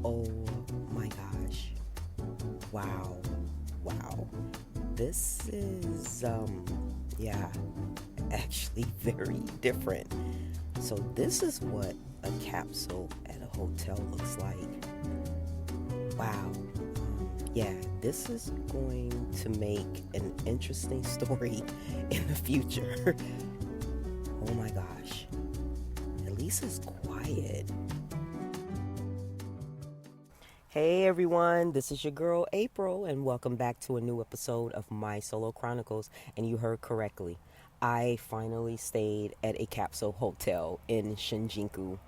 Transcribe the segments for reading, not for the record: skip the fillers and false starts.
Oh my gosh. Wow. Wow. This is, yeah, actually very different. So, this is what a capsule at a hotel looks like. Wow. Yeah, this is going to make an interesting story in the future. Oh my gosh. At least it's quiet. Hey everyone, this is your girl April, and welcome back to a new episode of My Solo Chronicles. And you heard correctly, I finally stayed at a capsule hotel in Shinjuku,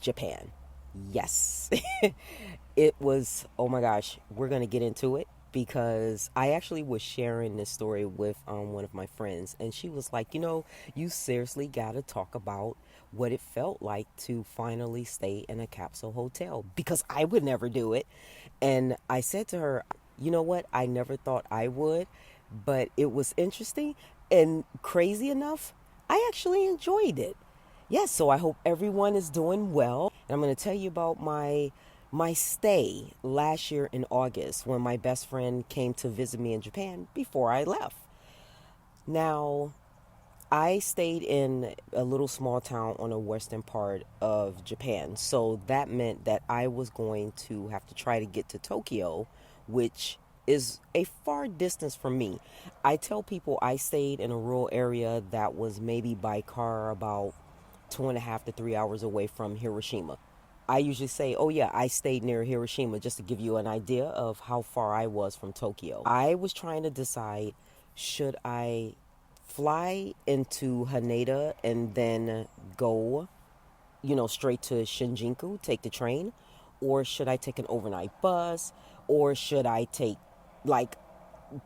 Japan. Yes. It was, oh my gosh, we're going to get into it because I actually was sharing this story with one of my friends, and she was like, you seriously got to talk about what it felt like to finally stay in a capsule hotel because I would never do it. And I said to her, you know what? I never thought I would, but it was interesting and crazy enough. I actually enjoyed it. Yes, so I hope everyone is doing well. And I'm going to tell you about my stay last year in August when my best friend came to visit me in Japan before I left. Now, I stayed in a little small town on the western part of Japan. So that meant that I was going to have to try to get to Tokyo, which is a far distance from me. I tell people I stayed in a rural area that was maybe by car about 2.5 to 3 hours away from Hiroshima. I usually say, oh yeah, I stayed near Hiroshima just to give you an idea of how far I was from Tokyo. I was trying to decide, should I fly into Haneda and then go, straight to Shinjuku, take the train, or should I take an overnight bus, or should I take like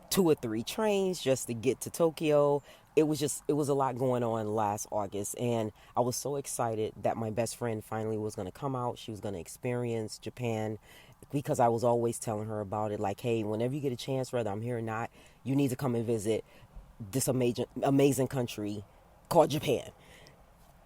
2 or 3 trains just to get to Tokyo? It was a lot going on last August, and I was so excited that my best friend finally was going to come out. She was going to experience Japan because I was always telling her about it, like, hey, whenever you get a chance, whether I'm here or not, you need to come and visit this amazing country called Japan.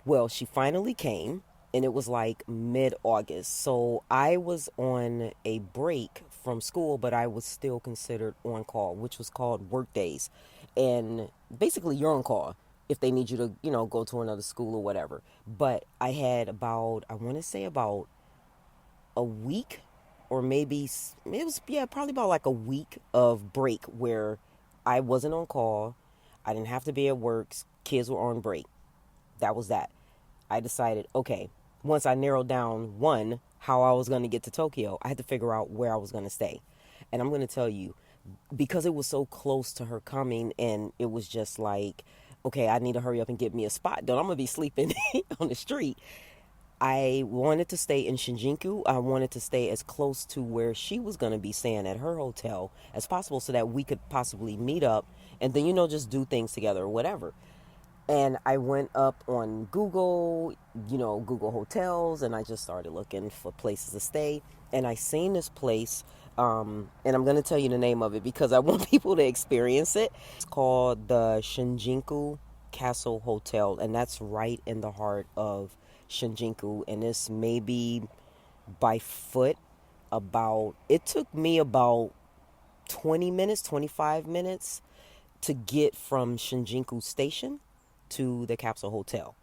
Well, she finally came, and it was like mid-August. So I was on a break from school, but I was still considered on call, which was called work days. And basically, you're on call if they need you to, go to another school or whatever. But I had about, I want to say about a week, or maybe it was, yeah, probably about like a week of break where I wasn't on call. I didn't have to be at work. Kids were on break. That was that. I decided, okay, once I narrowed down one, how I was going to get to Tokyo, I had to figure out where I was going to stay. And I'm going to tell you, because it was so close to her coming, and it was just like, okay, I need to hurry up and get me a spot. Don't I'm going to be sleeping on the street. I wanted to stay in Shinjuku. I wanted to stay as close to where she was going to be staying at her hotel as possible so that we could possibly meet up and then, just do things together or whatever. And I went up on Google, Google Hotels, and I just started looking for places to stay. And I seen this place, and I'm going to tell you the name of it because I want people to experience it. It's called the Shinjuku Castle Hotel, and that's right in the heart of Shinjuku. And it's maybe by foot it took me about 20 minutes, 25 minutes to get from Shinjuku Station to the capsule hotel.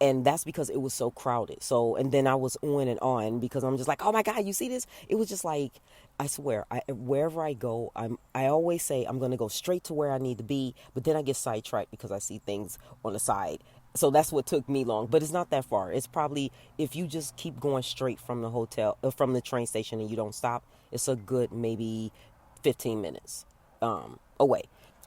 And that's because it was so crowded. So, and then I was on and on because I'm just like, oh my God, you see this? It was just like, I swear, wherever I go, I always say I'm going to go straight to where I need to be, but then I get sidetracked because I see things on the side. So that's what took me long, but it's not that far. It's probably, if you just keep going straight from the hotel, from the train station, and you don't stop, it's a good maybe 15 minutes away.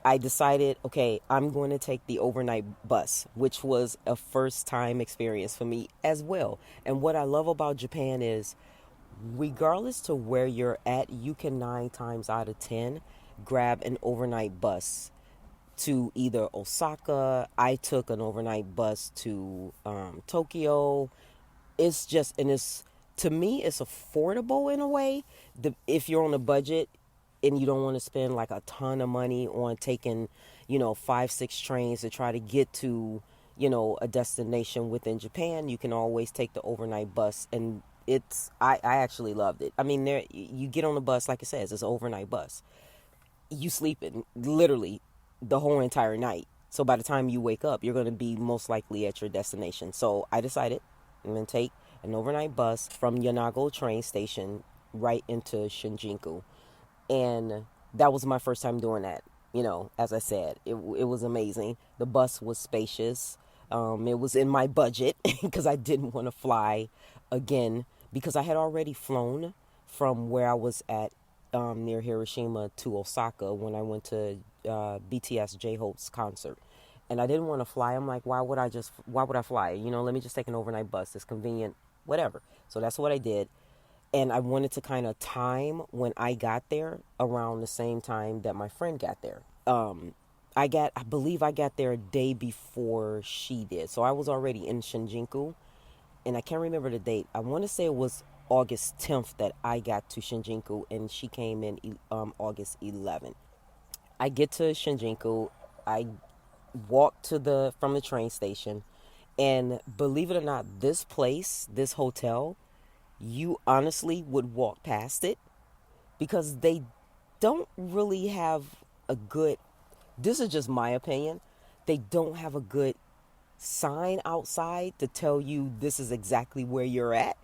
I decided, okay, I'm going to take the overnight bus, which was a first time experience for me as well. And what I love about Japan is, regardless to where you're at, you can 9 times out of 10 grab an overnight bus to either Osaka. I took an overnight bus to Tokyo. It's just, and it's, to me, it's affordable in a way. If you're on a budget and you don't want to spend like a ton of money on taking, 5, 6 trains to try to get to, a destination within Japan, you can always take the overnight bus. And I actually loved it. I mean, there you get on the bus, like it says, it's an overnight bus. You sleep in literally the whole entire night. So by the time you wake up, you're going to be most likely at your destination. So I decided I'm going to take an overnight bus from Yanago train station right into Shinjuku. And that was my first time doing that. As I said, it was amazing. The bus was spacious. It was in my budget because I didn't want to fly again because I had already flown from where I was at near Hiroshima to Osaka when I went to BTS J-Hope's concert. And I didn't want to fly. I'm like, why would I fly? Let me just take an overnight bus. It's convenient, whatever. So that's what I did. And I wanted to kind of time when I got there around the same time that my friend got there. I believe I got there a day before she did. So I was already in Shinjuku, and I can't remember the date. I want to say it was August 10th that I got to Shinjuku, and she came in August 11th. I get to Shinjuku. I walk from the train station, and believe it or not, this hotel, you honestly would walk past it because they don't really have a good, this is just my opinion, they don't have a good sign outside to tell you this is exactly where you're at.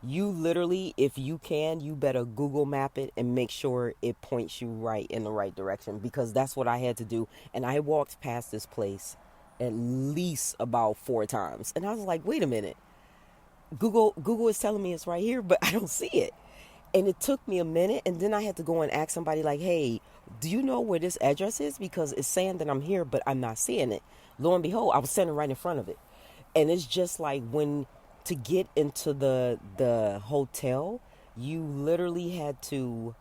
You literally, if you can, you better Google map it and make sure it points you right in the right direction, because that's what I had to do. And I walked past this place at least about 4 times. And I was like, wait a minute. Google is telling me it's right here, but I don't see it. And it took me a minute, and then I had to go and ask somebody like, hey, do you know where this address is? Because it's saying that I'm here, but I'm not seeing it. Lo and behold, I was standing right in front of it. And it's just like when to get into the hotel, you literally had to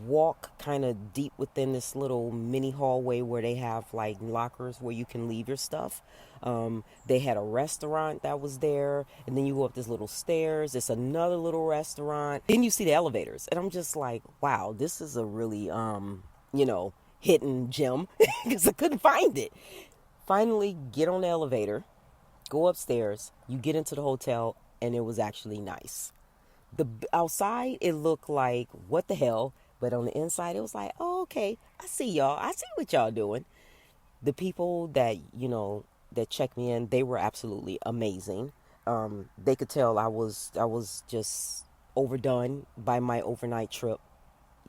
walk kind of deep within this little mini hallway where they have like lockers where you can leave your stuff. They had a restaurant that was there, and then you go up this little stairs. It's another little restaurant. Then you see the elevators, and I'm just like, wow, this is a really hidden gem because I couldn't find it. Finally, get on the elevator, go upstairs. You get into the hotel, and it was actually nice. The outside it looked like what the hell, but on the inside it was like, oh, okay, I see y'all, I see what y'all doing. The people that that checked me in, they were absolutely amazing. They could tell I was just overdone by my overnight trip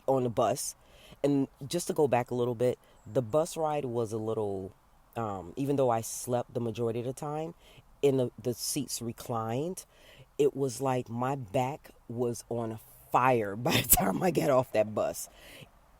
on the bus. And just to go back a little bit, the bus ride was a little, even though I slept the majority of the time, in the seats reclined, it was like my back was on fire by the time I got off that bus.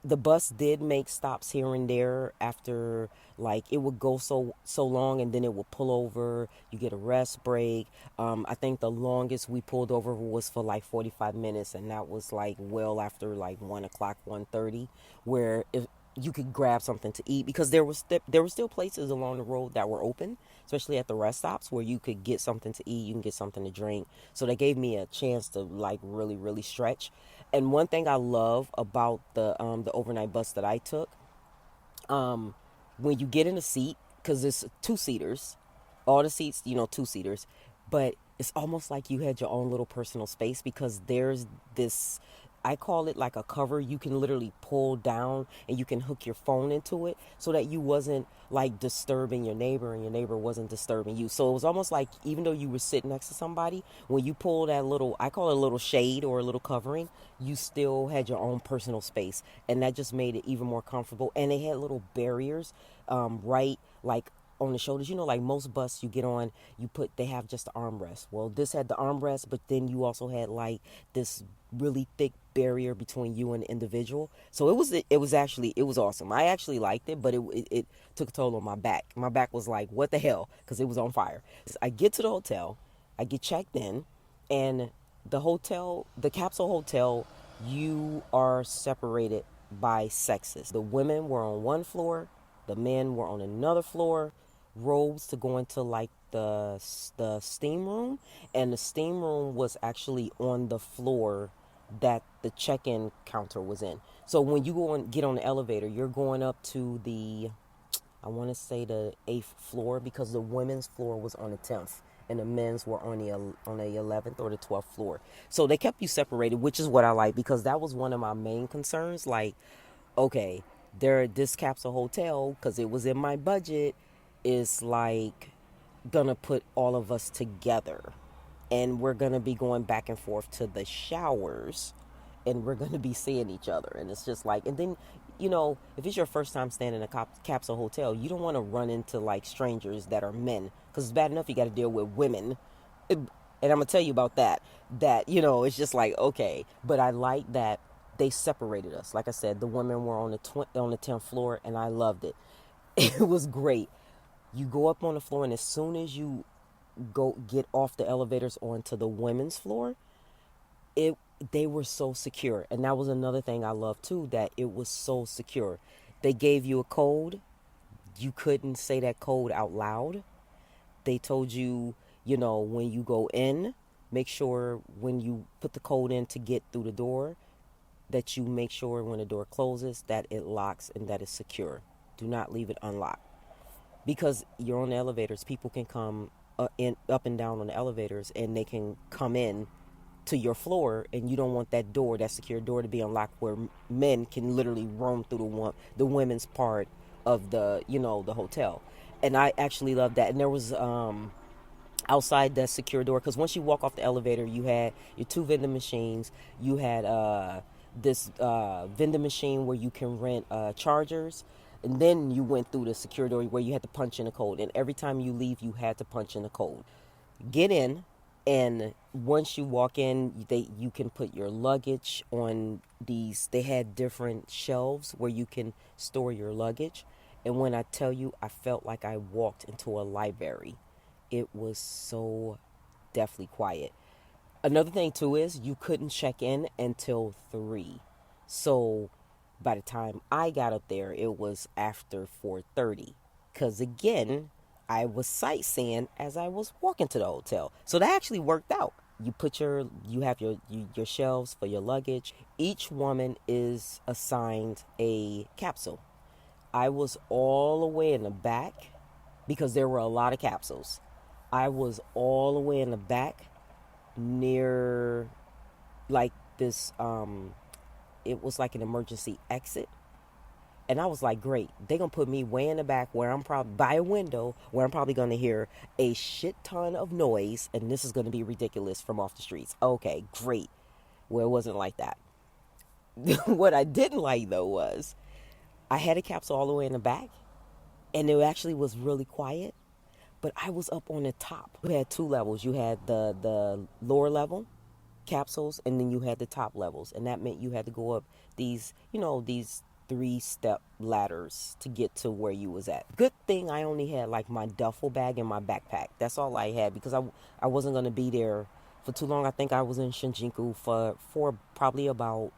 The bus did make stops here and there after, like, it would go so long, and then it would pull over. You get a rest break. I think the longest we pulled over was for like 45 minutes, and that was like well after like 1 o'clock, 1:30, where if you could grab something to eat, because there were still places along the road that were open, especially at the rest stops, where you could get something to eat, you can get something to drink. So they gave me a chance to like really really stretch. And one thing I love about the overnight bus that I took, when you get in a seat, because it's two seaters, all the seats, two seaters, but it's almost like you had your own little personal space, because there's this, I call it like a cover you can literally pull down, and you can hook your phone into it so that you wasn't like disturbing your neighbor, and your neighbor wasn't disturbing you. So it was almost like, even though you were sitting next to somebody, when you pull that little, I call it a little shade or a little covering, you still had your own personal space. And that just made it even more comfortable. And they had little barriers, right, like on the shoulders. Like most buses you get on, they have just the armrest. Well, this had the armrest, but then you also had like this really thick barrier between you and the individual. So it was awesome. I actually liked it, but it took a toll on my back. My back was like, what the hell, because it was on fire. I get to the hotel, I get checked in, and the capsule hotel, you are separated by sexes. The women were on one floor, the men were on another floor. Robes to go into like the steam room, and the steam room was actually on the floor that the check-in counter was in. So when you get on the elevator, you're going up to the, I want to say the 8th floor, because the women's floor was on the 10th and the men's were on the 11th or the 12th floor. So they kept you separated, which is what I like, because that was one of my main concerns. Like, okay, this capsule hotel, because it was in my budget, is like gonna put all of us together, and we're gonna be going back and forth to the showers, and we're gonna be seeing each other, and it's just like, and then, if it's your first time staying in a capsule hotel, you don't want to run into like strangers that are men, because it's bad enough you got to deal with women. And I'm gonna tell you about that it's just like, okay, but I like that they separated us. Like I said, the women were on the 10th floor, and I loved it. It was great. You go up on the floor, and as soon as you go get off the elevators onto the women's floor, it they were so secure. And that was another thing I loved too, that it was so secure. They gave you a code. You couldn't say that code out loud. They told you, when you go in, make sure when you put the code in to get through the door, that you make sure when the door closes that it locks and that it's secure. Do not leave it unlocked, because you're on the elevators. People can come up and down on the elevators, and they can come in to your floor, and you don't want that secure door, to be unlocked, where men can literally roam through the women's part of the hotel. And I actually love that. And there was outside that secure door, because once you walk off the elevator, you had your two vending machines. You had this vending machine where you can rent chargers, and then you went through the secure door where you had to punch in a code, and every time you leave you had to punch in a code. Get in, and once you walk in, you can put your luggage on these. They had different shelves where you can store your luggage, and when I tell you, I felt like I walked into a library. It was so deathly quiet. Another thing too is you couldn't check in until 3. So by the time I got up there, it was after 4:30. Cause again, I was sightseeing as I was walking to the hotel. So that actually worked out. You have your shelves for your luggage. Each woman is assigned a capsule. I was all the way in the back because there were a lot of capsules. I was all the way in the back near like this it was like an emergency exit, and I was like, great, they're gonna put me way in the back where I'm probably by a window where I'm probably gonna hear a shit ton of noise, and this is gonna be ridiculous from off the streets. Okay, great. Well, it wasn't like that. What I didn't like though was I had a capsule all the way in the back, and it actually was really quiet, but I was up on the top. You had 2 levels. You had the lower level capsules, and then you had the top levels, and that meant you had to go up these 3-step ladders to get to where you was at. Good thing I only had like my duffel bag and my backpack. That's all I had, because I wasn't going to be there for too long. I think I was in Shinjuku for probably about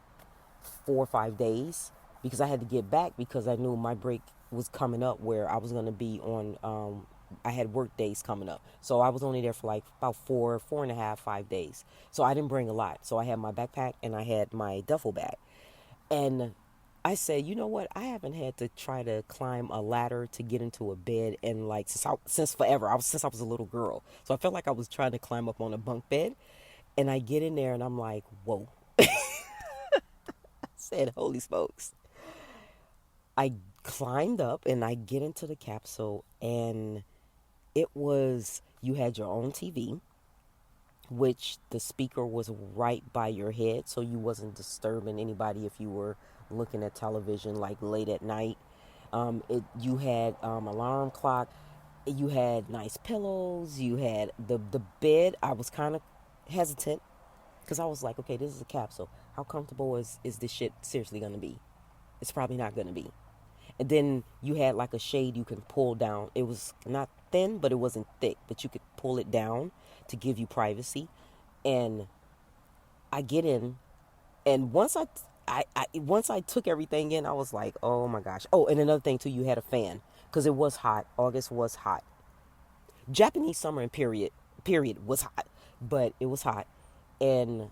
4 or 5 days, because I had to get back, because I knew my break was coming up where I was going to be on I had work days coming up. So I was only there for like about 4.5, 5 days. So I didn't bring a lot. So I had my backpack and I had my duffel bag. And I said, you know what? I haven't had to try to climb a ladder to get into a bed in like since forever. Since I was a little girl. So I felt like I was trying to climb up on a bunk bed. And I get in there and I'm like, whoa. I said, holy smokes. I climbed up and I get into the capsule, and you had your own TV, which the speaker was right by your head, so you wasn't disturbing anybody if you were looking at television like late at night. You had alarm clock. You had nice pillows. You had the bed. I was kind of hesitant because I was like, okay, this is a capsule. How comfortable is this shit seriously going to be? It's probably not going to be. And then you had like a shade you can pull down. It was not thin, but it wasn't thick. But you could pull it down to give you privacy. And I get in, and once I took everything in, I was like, oh my gosh. Oh, and another thing too, you had a fan, because it was hot. August was hot. Japanese summer and period was hot, but it was hot. And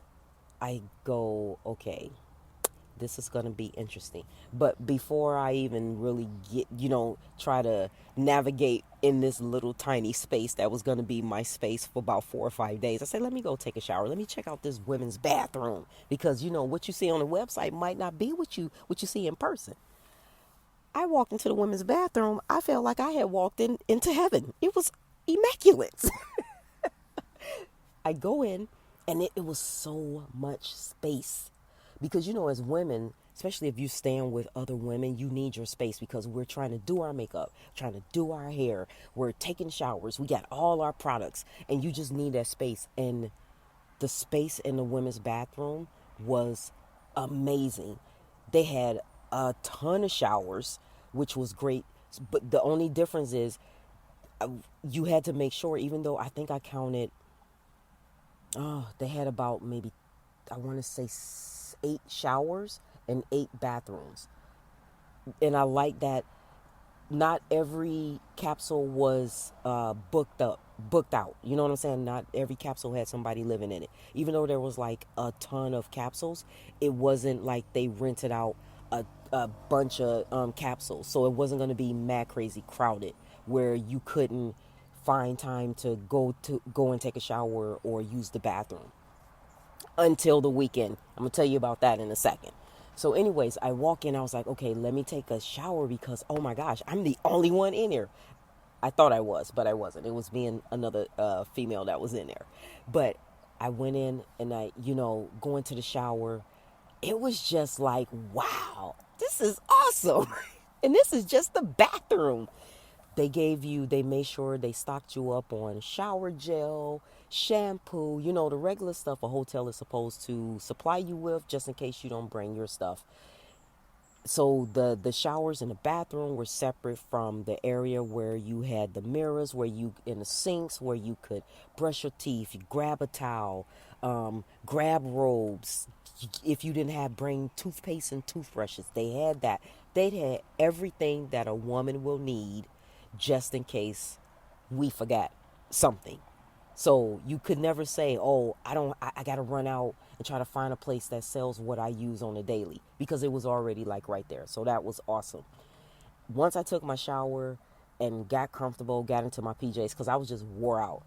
I go, okay, this is going to be interesting. But before I even really get, try to navigate in this little tiny space that was going to be my space for about 4 or 5 days, I said, let me go take a shower. Let me check out this women's bathroom because, what you see on the website might not be what you see in person. I walked into the women's bathroom. I felt like I had walked into heaven. It was immaculate. I go in, and it was so much space. Because, as women, especially if you stand with other women, you need your space because we're trying to do our makeup, trying to do our hair, we're taking showers, we got all our products, and you just need that space. And the space in the women's bathroom was amazing. They had a ton of showers, which was great. But the only difference is you had to make sure, even though I think I counted, they had about maybe, I want to say 8 showers and 8 bathrooms. And I like that not every capsule was booked out. You know what I'm saying? Not every capsule had somebody living in it. Even though there was like a ton of capsules, it wasn't like they rented out a bunch of capsules. So it wasn't going to be mad crazy crowded where you couldn't find time to go and take a shower or use the bathroom until the weekend. I'm going to tell you about that in a second. So anyways, I walk in, I was like, okay, let me take a shower because, oh my gosh, I'm the only one in here. I thought I was, but I wasn't. It was me and another female that was in there. But I went in and going to the shower, it was just like, wow, this is awesome. And this is just the bathroom. They made sure they stocked you up on shower gel, shampoo, the regular stuff a hotel is supposed to supply you with just in case you don't bring your stuff. So the showers in the bathroom were separate from the area where you had the mirrors, where you in the sinks, where you could brush your teeth, you grab a towel, grab robes. If you didn't bring toothpaste and toothbrushes, they had that. They had everything that a woman will need just in case we forgot something. So you could never say, oh, I got to run out and try to find a place that sells what I use on a daily because it was already like right there. So that was awesome. Once I took my shower and got comfortable, got into my PJs because I was just wore out.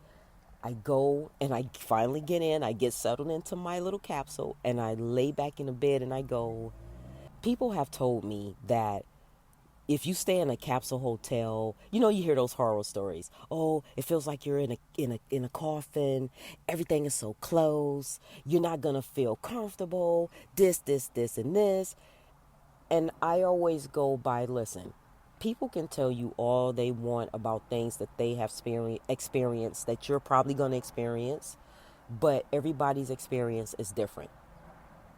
I go and I finally get in, I get settled into my little capsule and I lay back in the bed and I go, people have told me that if you stay in a capsule hotel, you hear those horror stories. Oh, it feels like you're in a coffin. Everything is so close. You're not gonna feel comfortable. This, and this. And I always go by, listen. People can tell you all they want about things that they have experienced that you're probably gonna experience, but everybody's experience is different.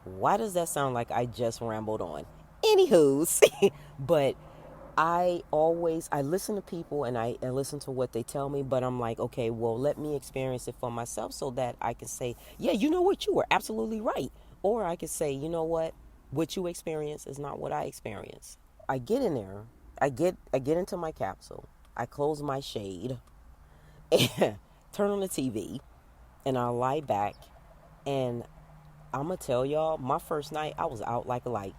Why does that sound like I just rambled on? Anywho's, but I listen to people and I listen to what they tell me, but I'm like, okay, well, let me experience it for myself so that I can say, yeah, you know what, you were absolutely right. Or I could say, you know what you experience is not what I experience. I get in there, I get into my capsule, I close my shade, and turn on the TV, and I lie back, and I'm gonna tell y'all, my first night, I was out like a light.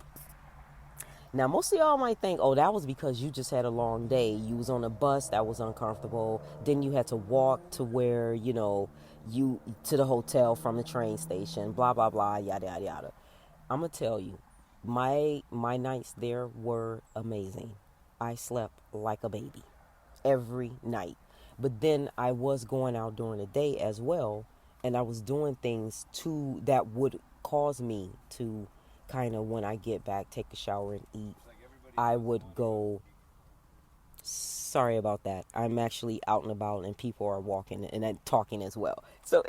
Now, most of y'all might think, oh, that was because you just had a long day. You was on a bus that was uncomfortable. Then you had to walk to where, you to the hotel from the train station, blah, blah, blah, yada, yada, yada. I'm going to tell you, my nights there were amazing. I slept like a baby every night. But then I was going out during the day as well, and I was doing things too that would cause me to kind of, when I get back, take a shower and eat. I would go. Sorry about that. I'm actually out and about, and people are walking and talking as well. So,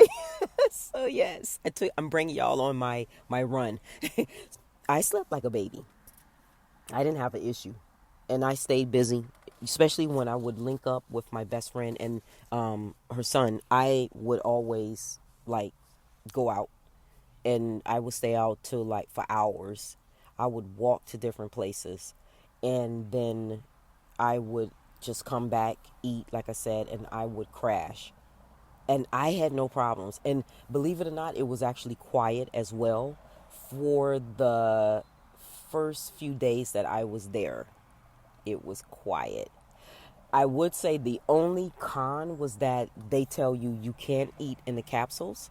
so yes, I'm bringing y'all on my run. I slept like a baby. I didn't have an issue, and I stayed busy. Especially when I would link up with my best friend and her son, I would always like go out and I would stay out till like for hours. I would walk to different places and then I would just come back, eat, like I said, and I would crash. And I had no problems. And believe it or not, it was actually quiet as well for first few days that I was there, it was quiet. I would say the only con was that they tell you you can't eat in the capsules.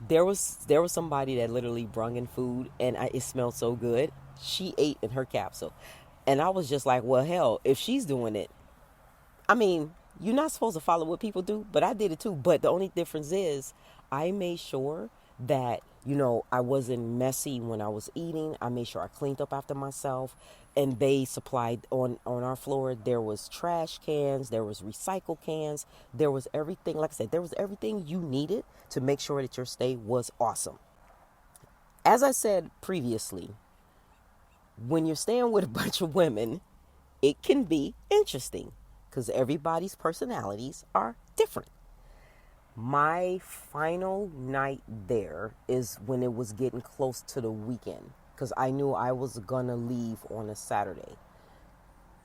There was somebody that literally brung in food, and it smelled so good. She ate in her capsule, and I was just like, well, hell, if she's doing it, I mean, you're not supposed to follow what people do, but I did it too. But the only difference is I made sure that, I wasn't messy when I was eating. I made sure I cleaned up after myself. And they supplied on our floor, there was trash cans, there was recycle cans, there was everything. Like I said, there was everything you needed to make sure that your stay was awesome. As I said previously, when you're staying with a bunch of women, it can be interesting because everybody's personalities are different. My final night there is when it was getting close to the weekend because I knew I was going to leave on a Saturday.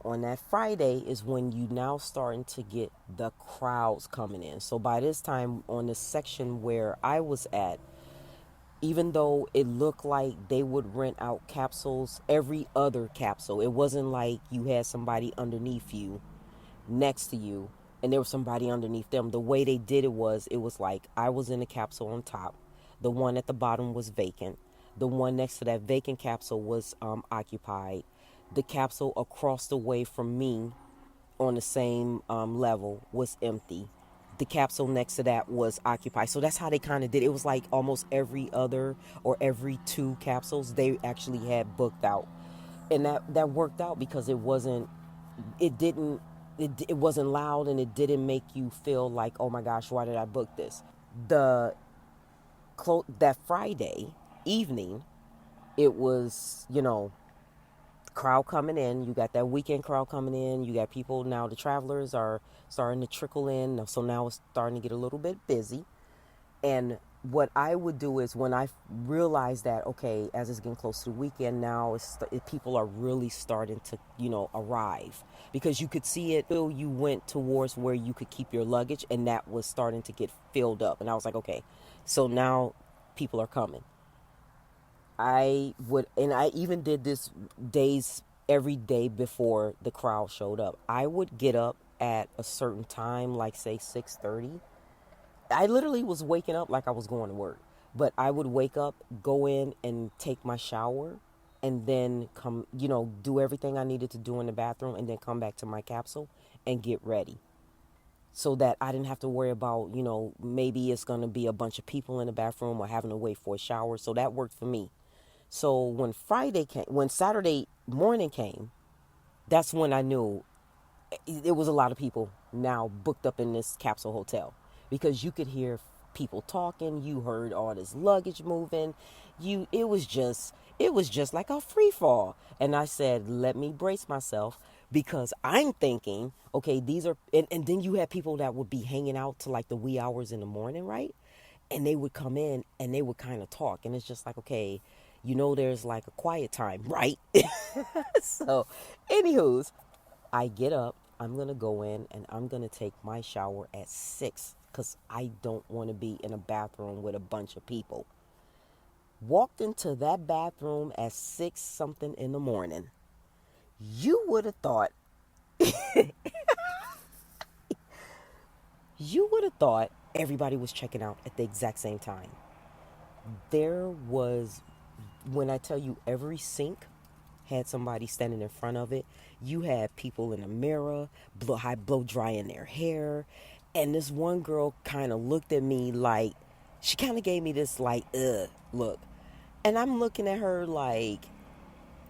On that Friday is when you now starting to get the crowds coming in. So by this time on the section where I was at, even though it looked like they would rent out capsules, every other capsule, it wasn't like you had somebody underneath you, next to you, and there was somebody underneath them. The way they did it was like I was in a capsule on top. The one at the bottom was vacant. The one next to that vacant capsule was occupied. The capsule across the way from me on the same level was empty. The capsule next to that was occupied. So that's how they kind of did it. It was like almost every other or every two capsules they actually had booked out. And that worked out because it wasn't loud, and it didn't make you feel like, oh my gosh, why did I book this? The that Friday evening, it was, crowd coming in. You got that weekend crowd coming in. You got people now, the travelers are starting to trickle in. So now it's starting to get a little bit busy. And what I would do is when I realized that, okay, as it's getting close to the weekend now, people are really starting to, arrive. Because you could see it, you went towards where you could keep your luggage, and that was starting to get filled up. And I was like, okay, so now people are coming. And I even did this every day before the crowd showed up. I would get up at a certain time, like say 6:30. I literally was waking up like I was going to work. But I would wake up, go in and take my shower, and then come, do everything I needed to do in the bathroom, and then come back to my capsule and get ready. So that I didn't have to worry about, maybe it's going to be a bunch of people in the bathroom or having to wait for a shower. So that worked for me. So when Saturday morning came, that's when I knew it was a lot of people now booked up in this capsule hotel, because you could hear people talking, you heard all this luggage moving, it was just like a free fall. And I said, let me brace myself, because I'm thinking, okay, these are, and then you had people that would be hanging out to like the wee hours in the morning, right? And they would come in and they would kind of talk, and it's just like, okay, there's like a quiet time, right? So, anywho's, I get up, I'm going to go in and I'm going to take my shower at 6 because I don't want to be in a bathroom with a bunch of people. Walked into that bathroom at 6 something in the morning. You would have thought, everybody was checking out at the exact same time. There was, when I tell you, every sink had somebody standing in front of it. You had people in the mirror, blow drying their hair. And this one girl kind of looked at me like, she kind of gave me this like, look. And I'm looking at her like,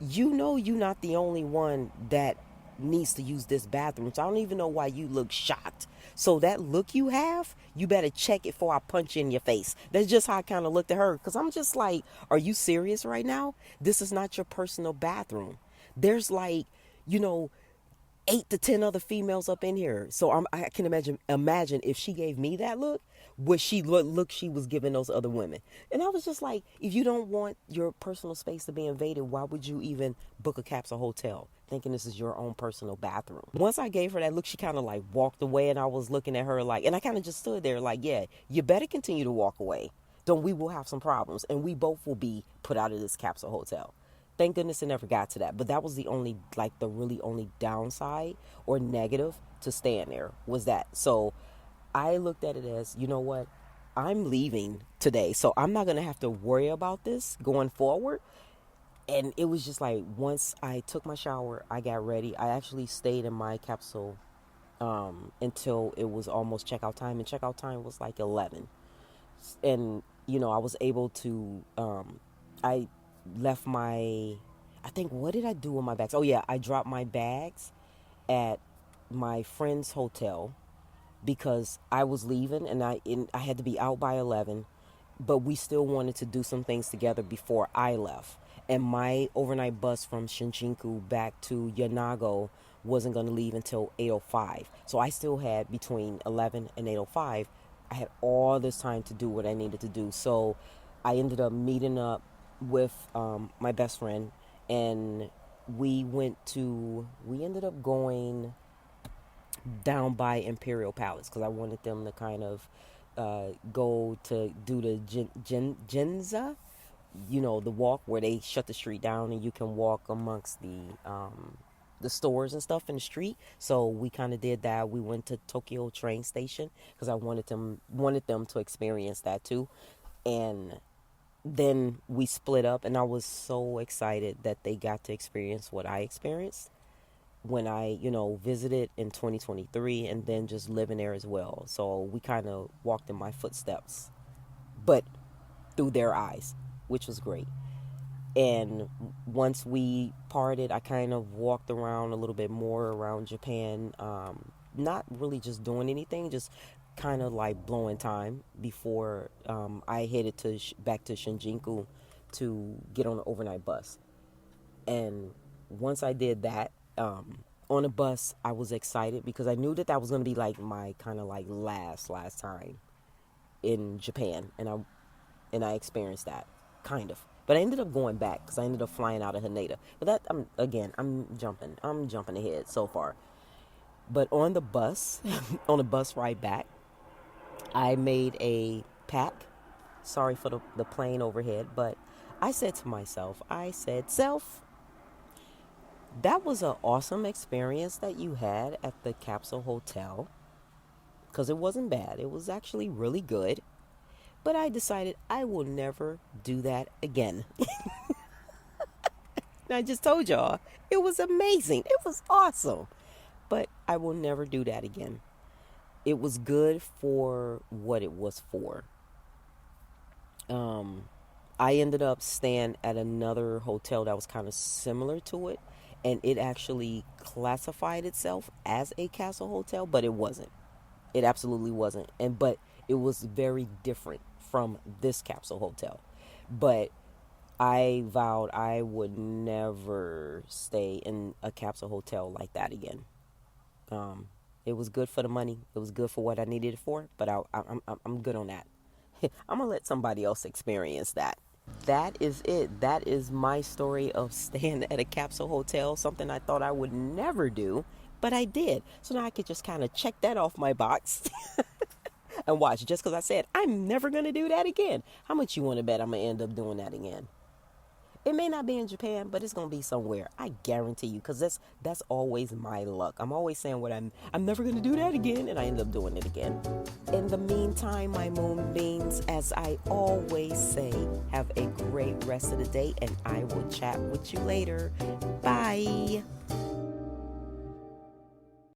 you're not the only one that needs to use this bathroom. So I don't even know why you look shocked. So that look you have, you better check it before I punch you in your face. That's just how I kind of looked at her. Because I'm just like, are you serious right now? This is not your personal bathroom. There's like, 8 to 10 other females up in here. So I can imagine if she gave me that look, what look she was giving those other women. And I was just like, if you don't want your personal space to be invaded, why would you even book a capsule hotel thinking this is your own personal bathroom? Once I gave her that look, she kind of like walked away, and I was looking at her like, and I kind of just stood there like, yeah, you better continue to walk away. then we will have some problems and we both will be put out of this capsule hotel. Thank goodness it never got to that. But that was the only, like, the really only downside or negative to staying there was that. So I looked at it as, you know what? I'm leaving today. So I'm not going to have to worry about this going forward. And it was just like, once I took my shower, I got ready. I actually stayed in my capsule until it was almost checkout time. And checkout time was like 11. And, you know, I was able to, I left my, I think, what did I do with my bags? Oh, yeah, I dropped my bags at my friend's hotel because I was leaving and I had to be out by 11, but we still wanted to do some things together before I left. And my overnight bus from Shinjuku back to Yanago wasn't going to leave until 8:05. So I still had between 11 and 8:05. I had all this time to do what I needed to do. So I ended up meeting up with my best friend, and we ended up going down by Imperial Palace because I wanted them to kind of go to do the Ginza, you know, the walk where they shut the street down and you can walk amongst the stores and stuff in the street. So we kind of did that. We went to Tokyo train station because I wanted them to experience that too. And then we split up, and I was so excited that they got to experience what I experienced when I, you know, visited in 2023 and then just living there as well. So we kind of walked in my footsteps, but through their eyes, which was great. And once we parted, I kind of walked around a little bit more around Japan, not really just doing anything, just kind of like blowing time before I headed back to Shinjuku to get on the overnight bus. And once I did that, on the bus, I was excited because I knew that was going to be like my kind of like last time in Japan, and I experienced that kind of. But I ended up going back because I ended up flying out of Haneda. But that, I'm jumping ahead so far. But on the bus, on the bus ride back, I made a pact. Sorry for the plane overhead, but I said to myself, self, that was an awesome experience that you had at the Capsule Hotel. Because it wasn't bad. It was actually really good. But I decided I will never do that again. I just told y'all, it was amazing. It was awesome. But I will never do that again. It was good for what it was for. I ended up staying at another hotel that was kind of similar to it. And it actually classified itself as a castle hotel, but it wasn't. It absolutely wasn't. But it was very different from this capsule hotel. But I vowed I would never stay in a capsule hotel like that again. It was good for the money. It was good for what I needed it for. But I'm good on that. I'm going to let somebody else experience that. That is it. That is my story of staying at a capsule hotel. Something I thought I would never do, but I did. So now I could just kind of check that off my box. And watch, just because I said I'm never going to do that again. How much you want to bet I'm going to end up doing that again? It may not be in Japan, but it's going to be somewhere. I guarantee you, because that's always my luck. I'm always saying what I'm never going to do that again, and I end up doing it again. In the meantime, my moonbeams, as I always say, have a great rest of the day, and I will chat with you later. Bye.